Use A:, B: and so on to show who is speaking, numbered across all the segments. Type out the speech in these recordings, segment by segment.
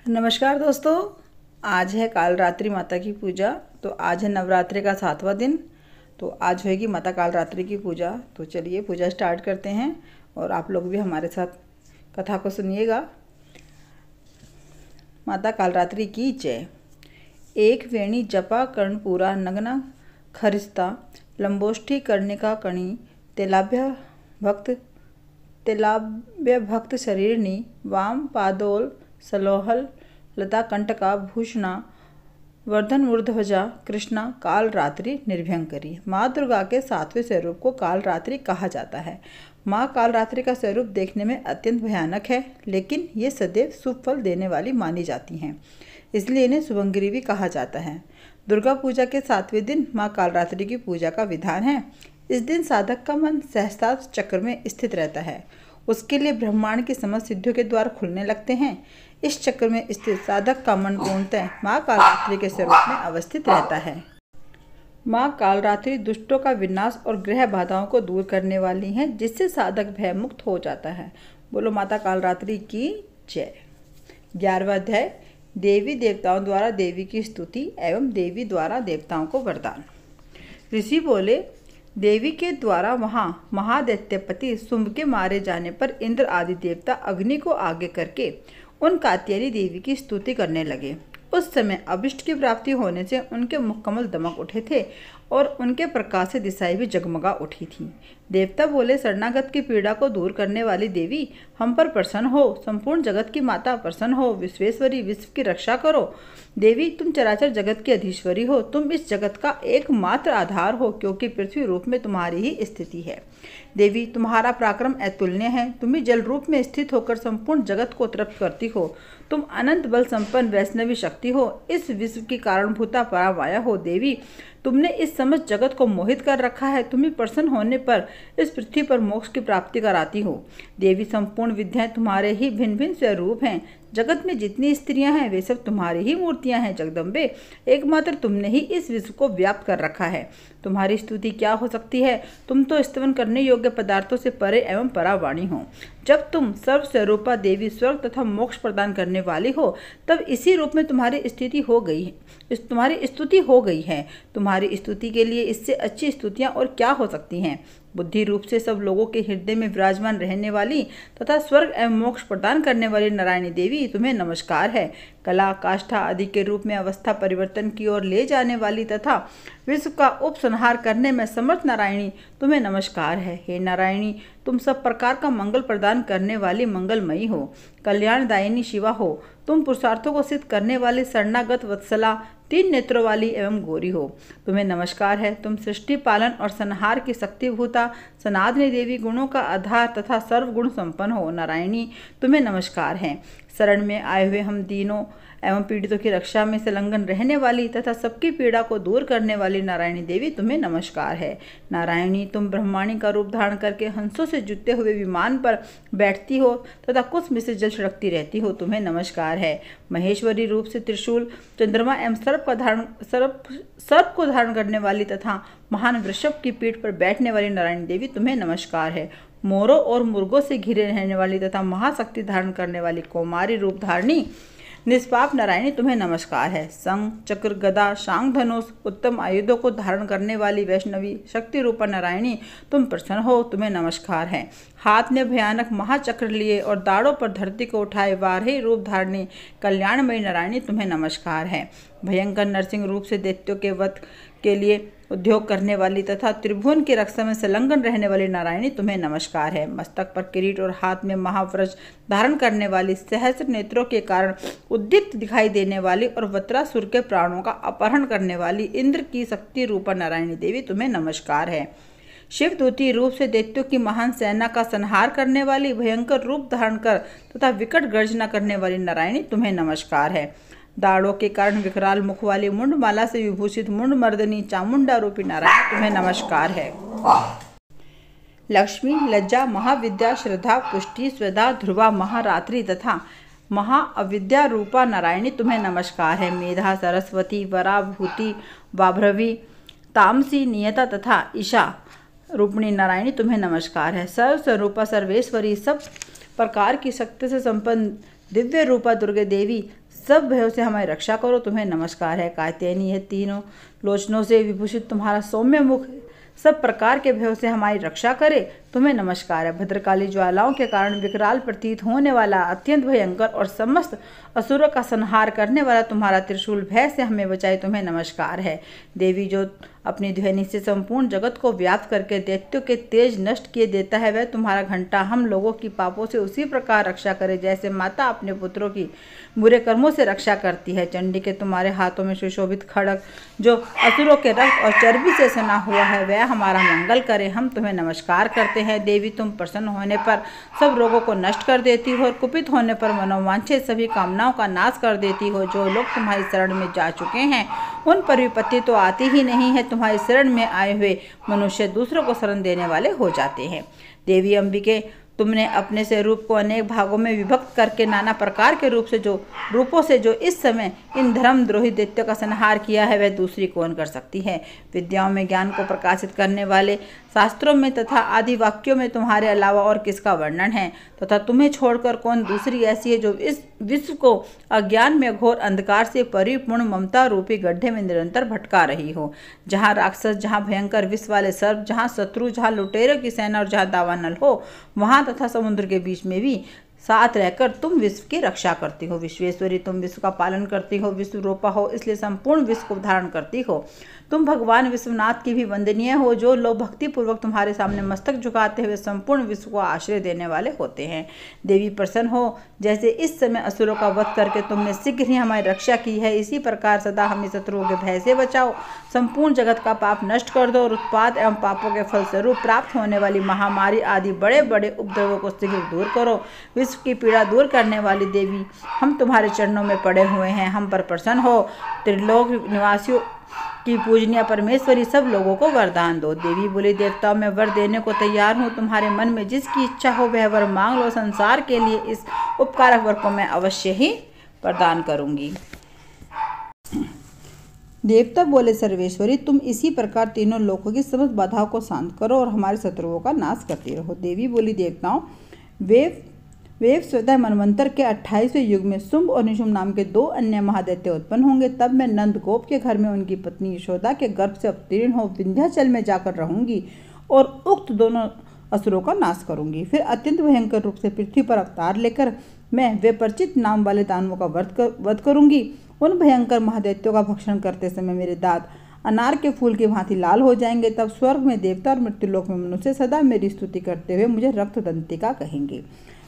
A: नमस्कार दोस्तों, आज है कालरात्रि माता की पूजा। तो आज है नवरात्रि का 7वां दिन। तो आज होगी माता कालरात्रि की पूजा। तो चलिए पूजा स्टार्ट करते हैं और आप लोग भी हमारे साथ कथा को सुनिएगा। माता कालरात्रि की जय। एक वेणी जपा कर्णपूरा नग्न खरिस्ता लंबोष्ठी कर्णिका कणी तेलाभ्य भक्त शरीरनी वाम पादोल सलोहल लता कंटका भूषणा वर्धन ऊर्ध्वजा कृष्णा कालरात्रि निर्भयंकरी। माँ दुर्गा के 7वें स्वरूप को कालरात्रि कहा जाता है। माँ कालरात्रि का स्वरूप देखने में अत्यंत भयानक है, लेकिन ये सदैव शुभ फल देने वाली मानी जाती हैं, इसलिए इन्हें शुभंकरी भी कहा जाता है। दुर्गा पूजा के 7वें दिन माँ कालरात्रि की पूजा का विधान है। इस दिन साधक का मन सहस्त्रार चक्र में स्थित रहता है। उसके लिए ब्रह्मांड की समस्त सिद्धियों के द्वार खुलने लगते हैं। इस चक्र में स्थित साधक का मन पूर्णतः माँ कालरात्रि के स्वरूप में अवस्थित रहता है। माँ कालरात्रि दुष्टों का विनाश और ग्रह बाधाओं को दूर करने वाली हैं, जिससे साधक भय मुक्त हो जाता है। बोलो माता कालरात्रि की जय। 11वां अध्याय देवी देवताओं द्वारा देवी की स्तुति एवं देवी द्वारा देवताओं को वरदान। ऋषि बोले, देवी के द्वारा वहाँ महादैत्यपति शुंभ के मारे जाने पर इंद्र आदि देवता अग्नि को आगे करके उन कात्यायनी देवी की स्तुति करने लगे। उस समय अभिष्ट की प्राप्ति होने से उनके मुखकमल दमक उठे थे और उनके प्रकाश से दिशाएं भी जगमगा उठी थीं। देवता बोले, शरणागत की पीड़ा को दूर करने वाली देवी, हम पर प्रसन्न हो। संपूर्ण जगत की माता प्रसन्न हो। विश्वेश्वरी, विश्व की रक्षा करो। देवी, तुम चराचर जगत की अधीश्वरी हो। तुम इस जगत का एकमात्र आधार हो, क्योंकि पृथ्वी रूप में तुम्हारी ही स्थिति है। देवी, तुम्हारा पराक्रम अतुलनीय है। तुम ही जल रूप में स्थित होकर संपूर्ण जगत को तृप्त करती हो। तुम अनंत बल संपन्न वैष्णवी शक्ति हो। इस विश्व की कारणभूता परामाया हो। देवी, तुमने इस समस्त जगत को मोहित कर रखा है। तुम्हें प्रसन्न होने पर इस पृथ्वी पर मोक्ष की प्राप्ति कराती हो। देवी, संपूर्ण विद्याएं तुम्हारे ही भिन्न भिन्न स्वरूप हैं। जगत में जितनी स्त्रियां हैं वे सब तुम्हारी ही मूर्तियां हैं। जगदम्बे, एकमात्र तुमने ही इस विश्व को व्याप्त कर रखा है। तुम्हारी स्तुति क्या हो सकती है? तुम तो स्तवन करने योग्य पदार्थों से परे एवं परावाणी हो। जब तुम सर्वस्वरूपा देवी स्वर्ग तथा मोक्ष प्रदान करने वाली हो, तब इसी रूप में तुम्हारी स्तुति हो गई है। तुम्हारी स्तुति के लिए इससे अच्छी स्तुतियां और क्या हो सकती हैं? बुद्धि रूप से सब लोगों के हृदय में विराजमान रहने वाली तथा स्वर्ग एवं मोक्ष प्रदान करने वाली नारायणी देवी, तुम्हें नमस्कार है। कला, काष्ठा आदि के रूप में अवस्था परिवर्तन की ओर ले जाने वाली तथा विश्व का उपसंहार करने में समर्थ नारायणी, तुम्हें नमस्कार है। हे नारायणी, तुम सब प्रकार का मंगल प्रदान करने वाली मंगलमयी हो। कल्याणदायिनी शिवा हो। तुम पुरुषार्थों को सिद्ध करने वाली शरणागत वत्सला, 3 नेत्रों वाली एवं गौरी हो। तुम्हें नमस्कार है। तुम सृष्टि पालन और संहार की शक्तिभूता सनातनी देवी, गुणों का आधार तथा सर्वगुण संपन्न हो। नारायणी, तुम्हें नमस्कार है। शरण में आए हुए हम दीनों एवं पीड़ितों की रक्षा में संलग्न रहने वाली तथा सबकी पीड़ा को दूर करने वाली नारायणी देवी, तुम्हें नमस्कार है। नारायणी, तुम ब्रह्माणी का रूप धारण करके हंसों से जुटे हुए विमान पर बैठती हो तथा कुछ में से जल छिड़कती रहती हो। तुम्हें नमस्कार है। महेश्वरी रूप से त्रिशूल, चंद्रमा एवं सर्प को धारण करने वाली तथा महान वृषभ की पीठ पर बैठने वाली नारायणी देवी, तुम्हें नमस्कार है। मोरों और मुर्गों से घिरे रहने वाली तथा महाशक्ति धारण करने वाली कौमारी रूप धारणी निष्पाप नारायणी, तुम्हें नमस्कार है। शंख, चक्र, गदा, शांग, धनुष उत्तम आयुधों को धारण करने वाली वैष्णवी शक्ति रूपा नारायणी, तुम प्रसन्न हो। तुम्हें नमस्कार है। हाथ में भयानक महाचक्र लिए और दाढ़ों पर धरती को उठाए वारही रूप धारणी कल्याणमयी नारायणी, तुम्हें नमस्कार है। भयंकर नरसिंह रूप से दैत्यों के वध के लिए उद्योग करने वाली तथा त्रिभुवन की रक्षा में संलग्न रहने वाली नारायणी, तुम्हें नमस्कार है। मस्तक पर किरीट और हाथ में महावृक्ष धारण करने वाली, सहस्र नेत्रों के कारण उद्दीप्त दिखाई देने वाली और वत्रासुर के प्राणों का अपहरण करने वाली इंद्र की शक्ति रूपा नारायणी देवी, तुम्हें नमस्कार है। शिवदूती रूप से दैत्यों की महान सेना का संहार करने वाली, भयंकर रूप धारण कर तथा विकट गर्जना करने वाली नारायणी, तुम्हें नमस्कार है। दाढ़ों के कारण विकराल मुख वाली मुंडमाला से विभूषित मुंड मर्दनी चामुंडा रूपी नारायण, तुम्हें नमस्कार है। लक्ष्मी, लज्जा, महाविद्या, श्रद्धा, पुष्टि, स्वधा, ध्रुवा, महारात्रि तथा महाअविद्या रूपा नारायणी, तुम्हें नमस्कार है। मेधा, सरस्वती, वरा, भूति, वाभ्रवी, तामसी, नियता तथा ईशा रूपिणी नारायणी, तुम्हें नमस्कार है। सर्वस्वरूपा सर्वेश्वरी, सब प्रकार की शक्ति से संपन्न दिव्य रूपा दुर्गे देवी, सब भयों से हमारी रक्षा करो, तुम्हें नमस्कार है। कात्यायनी, यह तीनों लोचनों से विभूषित तुम्हारा सौम्य मुख सब प्रकार के भयों से हमारी रक्षा करे, तुम्हें नमस्कार है। भद्रकाली ज्वालाओं के कारण विकराल प्रतीत होने वाला, अत्यंत भयंकर और समस्त असुरों का संहार करने वाला तुम्हारा त्रिशूल भय से हमें बचाए, तुम्हें नमस्कार है। देवी, जो अपनी ध्वनि से संपूर्ण जगत को व्याप्त करके दैत्यों के तेज नष्ट किए देता है, वह तुम्हारा घंटा हम लोगों की पापों से उसी प्रकार रक्षा करे जैसे माता अपने पुत्रों की बुरे कर्मों से रक्षा करती है। चंडी के तुम्हारे हाथों में सुशोभित खड्ग, जो असुरों के रक्त और चर्बी से सना हुआ है, वह हमारा मंगल करे, हम तुम्हें नमस्कार करते हैं। देवी, तुम प्रसन्न होने पर सब रोगों को नष्ट कर देती हो और कुपित होने पर मनोवांछित सभी कामनाओं का नाश कर देती हो। जो लोग तुम्हारी शरण में जा चुके हैं उन पर विपत्ति तो आती ही नहीं है, तुम्हारी शरण में आए हुए मनुष्य दूसरों को शरण देने वाले हो जाते हैं। देवी अंबिके, तुमने अपने से रूप को अनेक भागों में विभक्त करके नाना प्रकार के रूपों से जो इस समय इन धर्मद्रोही दैत्यों का संहार किया है, वह दूसरी कौन कर सकती है। विद्याओं में ज्ञान को प्रकाशित करने वाले, शास्त्रों में तथा आदि वाक्यों में तुम्हारे अलावा और किसका वर्णन है, तथा तुम्हें छोड़कर कौन दूसरी ऐसी है जो इस विश्व को अज्ञान में घोर अंधकार से परिपूर्ण ममता रूपी गड्ढे में निरंतर भटका रही हो। जहाँ राक्षस, जहाँ भयंकर विष वाले सर्प, जहाँ शत्रु, जहाँ लुटेरों की सेना और जहाँ दावानल हो, वहाँ तथा समुद्र के बीच में भी साथ रहकर तुम विश्व की रक्षा करती हो। विश्वेश्वरी, तुम विश्व का पालन करती हो, विश्व रूपा हो, इसलिए संपूर्ण विश्व को धारण करती हो। तुम भगवान विश्वनाथ की भी वंदनीय हो। जो लोग भक्तिपूर्वक तुम्हारे सामने मस्तक झुकाते हुए संपूर्ण विश्व को आश्रय देने वाले होते हैं। देवी, प्रसन्न हो, जैसे इस समय असुरों का वध करके तुमने शीघ्र ही हमारी रक्षा की है, इसी प्रकार सदा हमें शत्रुओं के भय से बचाओ। संपूर्ण जगत का पाप नष्ट कर दो और उत्पाद एवं पापों के फलस्वरूप प्राप्त होने वाली महामारी आदि बड़े बड़े उपद्रवों को शीघ्र दूर करो। विश्व की पीड़ा दूर करने वाली देवी, हम तुम्हारे चरणों में पड़े हुए हैं, हम पर प्रसन्न हो। त्रिलोक निवासियों की पूजनीय परमेश्वरी, सब लोगों को वरदान दो। देवी बोली, देवताओं मैं वर देने को तैयार हूँ, तुम्हारे मन में जिसकी इच्छा हो वह वर मांग लो। संसार के लिए इस उपकारक वर को मैं अवश्य ही प्रदान करूंगी। देवता बोले, सर्वेश्वरी, तुम इसी प्रकार तीनों लोकों की समस्त बाधाओं को शांत करो और हमारे शत्रुओं का नाश करती रहो। देवी बोली, देवताओं, वेव स्वतः मनवंतर के 28वें युग में शुंभ और निशुंभ नाम के 2 अन्य महादैत्य उत्पन्न होंगे। तब मैं नंद गोप के घर में उनकी पत्नी यशोदा के गर्भ से अवतीर्ण हो विंध्याचल में जाकर रहूंगी और उक्त दोनों असुरों का नाश करूंगी। फिर अत्यंत भयंकर रूप से पृथ्वी पर अवतार लेकर मैं वे परिचित नाम वाले दानवों का वध करूंगी। उन भयंकर महादैत्यों का भक्षण करते समय मेरे दांत अनार के फूल की भांति लाल हो जाएंगे। तब स्वर्ग में देवता और मृत्युलोक में मनुष्य सदा मेरी स्तुति करते हुए मुझे रक्तदंतिका कहेंगे।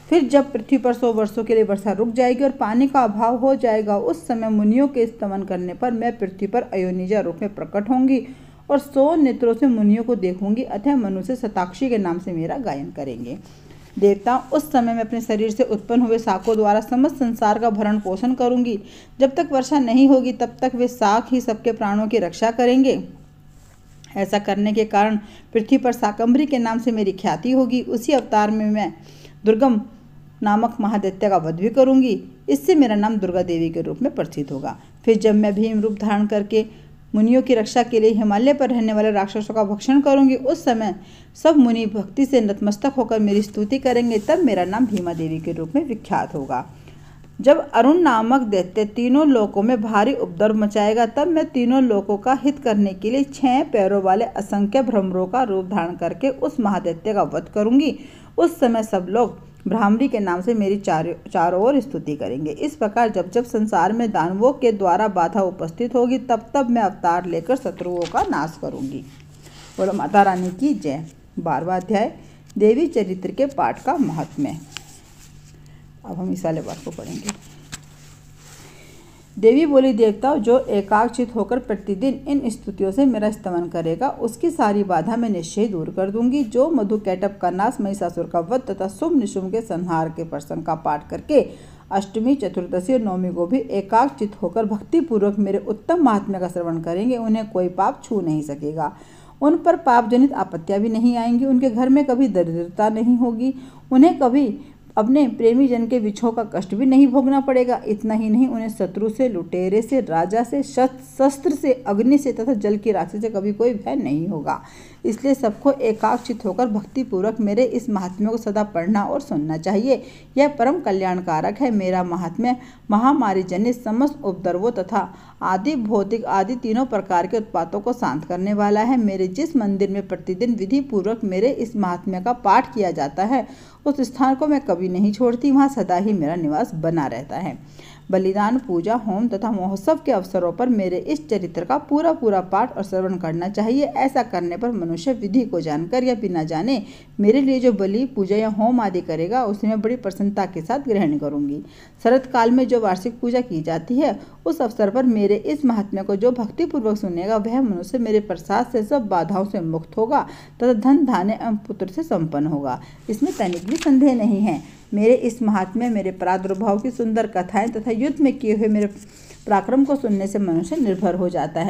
A: फिर जब पृथ्वी पर 100 वर्षों के लिए वर्षा रुक जाएगी और पानी का अभाव हो जाएगा, उस समय मुनियों के स्तमन करने पर मैं पृथ्वी पर अयोनिजा रूप में प्रकट होंगी और 100 नेत्रों से मुनियों को देखूंगी। अतः मनुष्य शताक्षी के नाम से मेरा गायन करेंगे। देवता, उस समय मैं अपने शरीर से उत्पन्न हुए शाकों द्वारा समस्त संसार का भरण पोषण करूंगी। जब तक वर्षा नहीं होगी तब तक वे शाक ही सबके प्राणों की रक्षा करेंगे। ऐसा करने के कारण पृथ्वी पर शाकंभरी के नाम से मेरी ख्याति होगी। उसी अवतार में मैं दुर्गम नामक महादैत्य का वध भी करूंगी। इससे मेरा नाम दुर्गा देवी के रूप में प्रसिद्ध होगा। फिर जब मैं भीम रूप धारण करके मुनियों की रक्षा के लिए हिमालय पर रहने वाले राक्षसों का भक्षण करूंगी, उस समय सब मुनि भक्ति से नतमस्तक होकर मेरी स्तुति करेंगे। तब मेरा नाम भीमा देवी के रूप में विख्यात होगा। जब अरुण नामक दैत्य तीनों लोकों में भारी उपद्रव मचाएगा, तब मैं तीनों लोकों का हित करने के लिए 6 पैरों वाले असंख्य भ्रमरों का रूप धारण करके उस महादैत्य का वध करूंगी। उस समय सब लोग भ्रामरी के नाम से मेरी चारों ओर स्तुति करेंगे। इस प्रकार जब जब संसार में दानवों के द्वारा बाधा उपस्थित होगी, तब तब मैं अवतार लेकर शत्रुओं का नाश करूंगी। बोलो माता रानी की जय। 12वां अध्याय, देवी चरित्र के पाठ का महात्म्य। अब हम इस वाले बात को पढ़ेंगे। देवी बोली, देवताओं, जो एकाग्रचित होकर प्रतिदिन इन स्तुतियों से मेरा स्तमन करेगा, उसकी सारी बाधा मैं निश्चय दूर कर दूंगी। जो मधु कैटभ का नाश, महिषासुर का वध तथा शुंभ निशुंभ के संहार के प्रसंग का पाठ करके अष्टमी, चतुर्दशी और नवमी को भी एकाग्रचित होकर भक्तिपूर्वक मेरे उत्तम महात्म्य का श्रवण करेंगे, उन्हें कोई पाप छू नहीं सकेगा। उन पर पाप जनित आपत्तियां भी नहीं आएंगी। उनके घर में कभी दरिद्रता नहीं होगी। उन्हें कभी अपने प्रेमी जन के विछोह का कष्ट भी नहीं भोगना पड़ेगा। इतना ही नहीं, उन्हें शत्रु से, लुटेरे से, राजा से, शस्त्र से, अग्नि से तथा जल की राशि से कभी कोई भय नहीं होगा। इसलिए सबको एकाग्रचित होकर भक्तिपूर्वक मेरे इस महात्म्य को सदा पढ़ना और सुनना चाहिए। यह परम कल्याणकारक है। मेरा महात्म्य महामारी जनित समस्त उपद्रवों तथा आदि भौतिक आदि तीनों प्रकार के उत्पातों को शांत करने वाला है। मेरे जिस मंदिर में प्रतिदिन विधि पूर्वक मेरे इस महात्म्य का पाठ किया जाता है, उस स्थान को मैं कभी नहीं छोड़ती। वहाँ सदा ही मेरा निवास बना रहता है। बलिदान, पूजा, होम तथा महोत्सव के अवसरों पर मेरे इस चरित्र का पूरा पूरा पाठ और श्रवण करना चाहिए। ऐसा करने पर मनुष्य विधि को जानकर या बिना जाने मेरे लिए जो बलि, पूजा या होम आदि करेगा, उसे मैं बड़ी प्रसन्नता के साथ ग्रहण करूंगी। शरद काल में जो वार्षिक पूजा की जाती है, उस अवसर पर मेरे इस महात्म्य को जो भक्तिपूर्वक सुनेगा, वह मनुष्य मेरे प्रसाद से सब बाधाओं से मुक्त होगा तथा धन, धान्य एवं पुत्र से संपन्न होगा। इसमें तनिक भी संदेह नहीं है। मेरे इस महात्म्य, मेरे प्रादुर्भाव की सुंदर कथाएं तथा युद्ध में किए हुए मेरे पराक्रम को सुनने से मनुष्य निर्भय हो जाता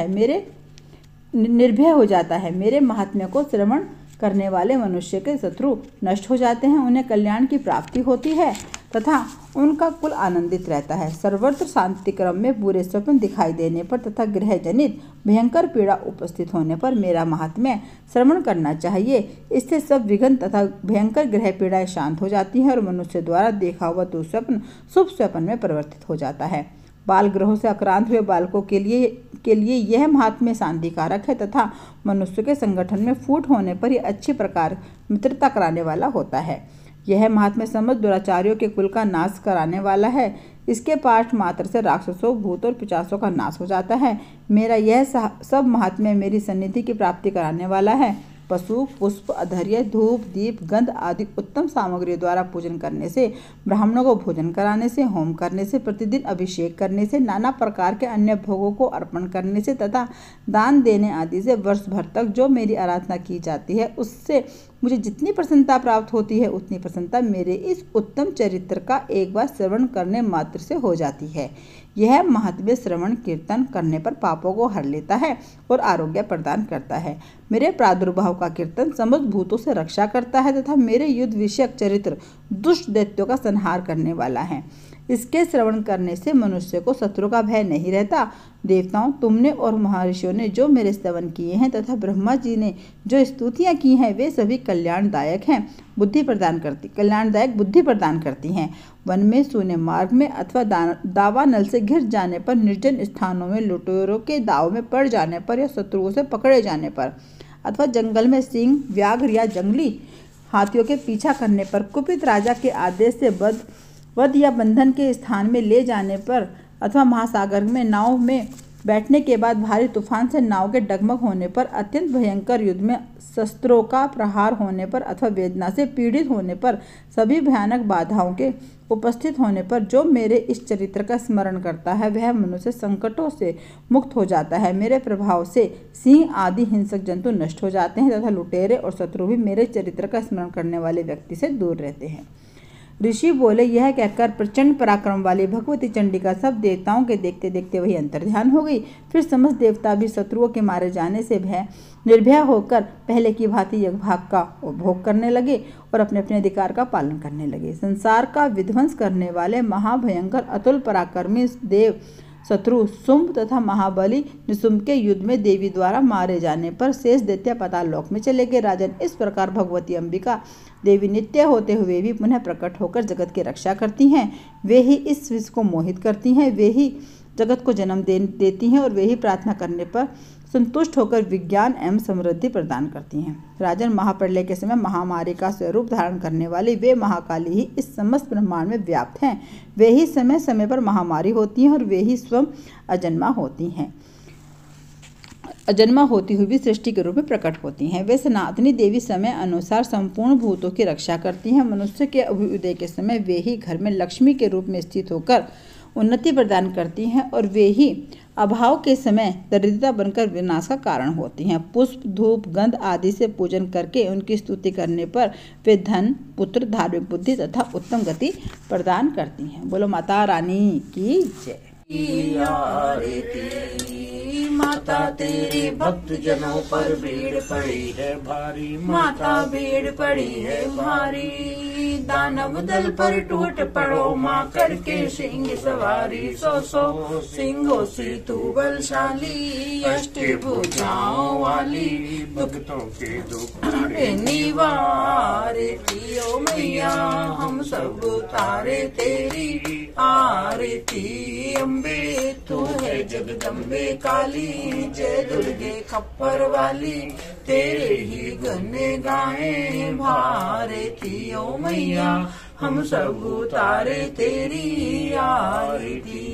A: है। मेरे महात्म्य को श्रवण करने वाले मनुष्य के शत्रु नष्ट हो जाते हैं, उन्हें कल्याण की प्राप्ति होती है तथा उनका कुल आनंदित रहता है। सर्वत्र शांति क्रम में बुरे स्वप्न दिखाई देने पर तथा गृह जनित भयंकर पीड़ा उपस्थित होने पर मेरा महात्म्य श्रवण करना चाहिए। इससे सब विघ्न तथा भयंकर गृह पीड़ाएं शांत हो जाती हैं और मनुष्य द्वारा देखा हुआ दुःस्वप्न शुभ स्वप्न में परिवर्तित हो जाता है। बाल ग्रहों से आक्रांत हुए बालकों के लिए यह महात्म्य शांतिकारक है तथा मनुष्य के संगठन में फूट होने पर यह अच्छी प्रकार मित्रता कराने वाला होता है। यह महात्म्य समस्त दुराचारियों के कुल का नाश कराने वाला है। इसके पाठ मात्र से राक्षसों, भूतों और पिशाचों का नाश हो जाता है। मेरा यह सब महात्म्य मेरी सन्निधि की प्राप्ति कराने वाला है। पशु, पुष्प, अधर्य, धूप, दीप, गंध आदि उत्तम सामग्रियों द्वारा पूजन करने से, ब्राह्मणों को भोजन कराने से, होम करने से, प्रतिदिन अभिषेक करने से, नाना प्रकार के अन्य भोगों को अर्पण करने से तथा दान देने आदि से वर्ष भर तक जो मेरी आराधना की जाती है, उससे मुझे जितनी प्रसन्नता प्राप्त होती है, उतनी प्रसन्नता मेरे इस उत्तम चरित्र का एक बार श्रवण करने मात्र से हो जाती है। यह महात्म्य श्रवण कीर्तन करने पर पापों को हर लेता है और आरोग्य प्रदान करता है। मेरे प्रादुर्भाव का कीर्तन समस्त भूतों से रक्षा करता है तथा मेरे युद्ध विषयक चरित्र दुष्ट दैत्यों का संहार करने वाला है। इसके श्रवण करने से मनुष्य को शत्रु का भय नहीं रहता। देवताओं, तुमने और महर्षियों ने जो मेरे स्तवन किए हैं तथा ब्रह्मा जी ने जो स्तुतियां की हैं, वे सभी कल्याणदायक हैं, कल्याणदायक बुद्धि प्रदान करती हैं। वन में, सूने मार्ग में अथवा दावानल से घिर जाने पर, निर्जन स्थानों में लुटेरों के दाव में पड़ जाने पर या शत्रुओं से पकड़े जाने पर, अथवा जंगल में सिंह, व्याघ्र या जंगली हाथियों के पीछा करने पर, कुपित राजा के आदेश से वध या बंधन के स्थान में ले जाने पर, अथवा महासागर में नाव में बैठने के बाद भारी तूफान से नाव के डगमग होने पर, अत्यंत भयंकर युद्ध में शस्त्रों का प्रहार होने पर अथवा वेदना से पीड़ित होने पर, सभी भयानक बाधाओं के उपस्थित होने पर जो मेरे इस चरित्र का स्मरण करता है, वह मनुष्य संकटों से मुक्त हो जाता है। मेरे प्रभाव से सिंह आदि हिंसक जंतु नष्ट हो जाते हैं तथा लुटेरे और शत्रु भी मेरे चरित्र का स्मरण करने वाले व्यक्ति से दूर रहते हैं। ऋषि बोले, यह कहकर प्रचंड पराक्रम वाली भगवती चंडिका सब देवताओं के देखते देखते वही अंतर्ध्यान हो गई। फिर समस्त देवता भी शत्रुओं के मारे जाने से निर्भय होकर पहले की भांति यज्ञभाग का उपभोग करने लगे और अपने अपने अधिकार का पालन करने लगे। संसार का विध्वंस करने वाले महाभयंकर अतुल पराक्रमी देव शत्रु शुंभ तथा महाबली निशुंभ के युद्ध में देवी द्वारा मारे जाने पर शेष दैत्य पाताल लोक में चले गए। राजन, इस प्रकार भगवती अंबिका देवी नित्य होते हुए भी पुनः प्रकट होकर जगत की रक्षा करती हैं। वे ही इस विश्व को मोहित करती हैं, वे ही जगत को जन्म देती हैं और वे ही प्रार्थना करने पर संतुष्ट होकर विज्ञान एवं समृद्धि प्रदान करती हैं। राजन, महाप्रलय के समय महामारी का स्वरूप धारण करने वाली वे महाकाली ही इस समस्त ब्रह्मांड में व्याप्त हैं। वे ही समय समय पर महामारी होती हैं और वे ही स्वयं अजन्मा होती हुई भी सृष्टि के रूप में प्रकट होती हैं। वे सनातनी देवी समय अनुसार संपूर्ण भूतों की रक्षा करती हैं। मनुष्य के अभ्युदय के समय वे ही घर में लक्ष्मी के रूप में स्थित होकर उन्नति प्रदान करती हैं और वे ही अभाव के समय दरिद्रता बनकर विनाश का कारण होती हैं। पुष्प, धूप, गंध आदि से पूजन करके उनकी स्तुति करने पर वे धन, पुत्र, धार्मिक बुद्धि तथा उत्तम गति प्रदान करती हैं। बोलो माता रानी की जय।
B: माता तेरे भक्त जनों पर भीड़ पड़ी है भारी, माता भीड़ पड़ी है भारी। दानव दल पर टूट पड़ो माँ करके सिंह सवारी, सौ सौ सिंहों से तू बलशाली, अष्टभुजाओं वाली भक्तों के दुख निवारती। ओ मैया हम सब तारे तेरी आरती। अम्बे तू है जगदम्बे काली, जय दुर्गे खप्पर वाली, तेरे ही गन्ने गाए भारती। ओ मैया हम सब तारे तेरी आरती।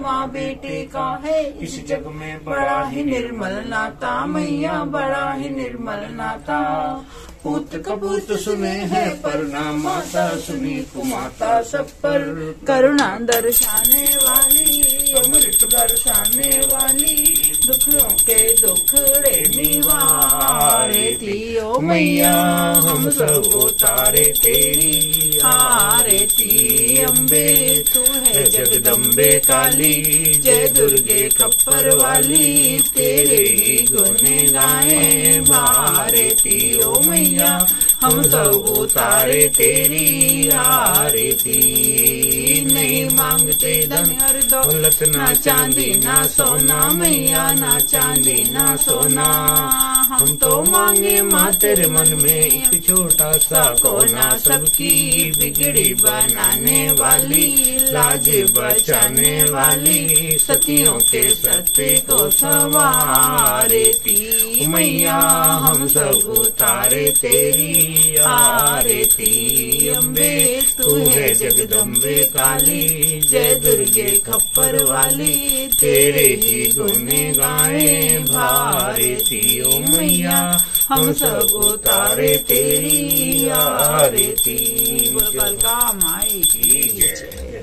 B: माँ बेटे का है इस जग में बड़ा ही निर्मल नाता, मैया बड़ा ही निर्मल नाता। पूत कपूत सुने हैं पर ना माता सुनी कुमाता, सब पर करुणा दर्शाने वाली, अमृत बरसाने वाली, दुखों के दुखड़े निवारती। ओ मैया हम सब तारे तेरी आरती। अम्बे तू है जगदम्बे काली, जय दुर्गे खप्पर वाली, तेरे ही गुण गाए भारती। ओ मैया हम सब तारे तेरी आरती। नहीं मांगते धन और दौलत, ना चांदी ना सोना, मैया ना चांदी ना सोना। हम तो मांगे माँ तेरे मन में एक छोटा सा कोना, सबकी बिगड़ी बनाने वाली, लाज बचाने वाली, सतियों के सत्य को संवारती। मैया हम सब तारे तेरी आरती। अम्बे तू है जगदम्बे काली, जय दुर्गे खप्पर वाली, तेरे ही गुण गाए भारती। ओ मैया हम सब तारे तेरी आरती। बोल कलका माई की जय।